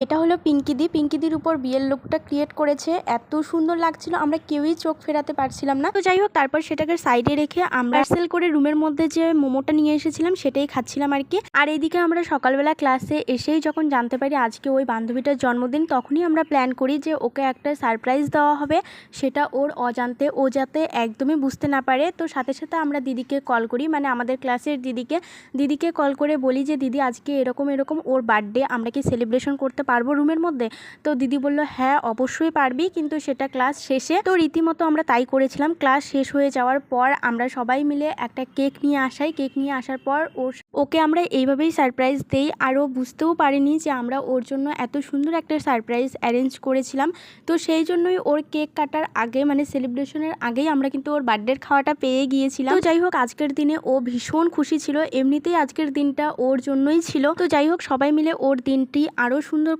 এটা হলো পিঙ্কিদি। পিঙ্কিদির উপর বিয়ের লুকটা ক্রিয়েট করেছে, এত সুন্দর লাগছিল, আমরা কেউই চোখ ফেরাতে পারছিলাম না। তো যাই হোক, তারপর সেটাকে সাইডে রেখে আমরা পার্সেল করে রুমের মধ্যে যে মোমোটা নিয়ে এসেছিলাম সেটাই খাচ্ছিলাম আর কি। আর এইদিকে আমরা সকালবেলা ক্লাসে এসেই যখন জানতে পারি আজকে ওই বান্ধবীটার জন্মদিন, তখনই আমরা প্ল্যান করি যে ওকে একটা সারপ্রাইজ দেওয়া হবে, সেটা ওর অজান্তে, ও যাতে একদমই বুঝতে না পারে। তো সাথে সাথে আমরা দিদিকে কল করি, মানে আমাদের ক্লাসের দিদিকে কল করে বলি যে দিদি আজকে এরকম এরকম ওর বার্থডে, আমরা কি সেলিব্রেশন করতে পারবো রুমের মধ্যে? তো দিদি বলল হ্যাঁ অবশ্যই পারবি, কিন্তু সেটা ক্লাস শেষে। তো রীতিমতো আমরা তাই করেছিলাম। ক্লাস শেষ হয়ে যাওয়ার পর আমরা সবাই মিলে একটা কেক নিয়ে আসার পর ওকে আমরা এইভাবেই সারপ্রাইজ দেই। আর ও বুঝতেও পারেনি যে আমরা ওর জন্য এত সুন্দর একটা সারপ্রাইজ অ্যারেঞ্জ করেছিলাম। তো সেই জন্যই ওর কেক কাটার আগে, মানে সেলিব্রেশনের আগেই আমরা কিন্তু ওর বার্থডের খাওয়াটা পেয়ে গিয়েছিলাম। তো যাই হোক, আজকের দিনে ও ভীষণ খুশি ছিল, এমনিতেই আজকের দিনটা ওর জন্যই ছিল। তো যাই হোক, সবাই মিলে ওর দিনটি আরও সুন্দর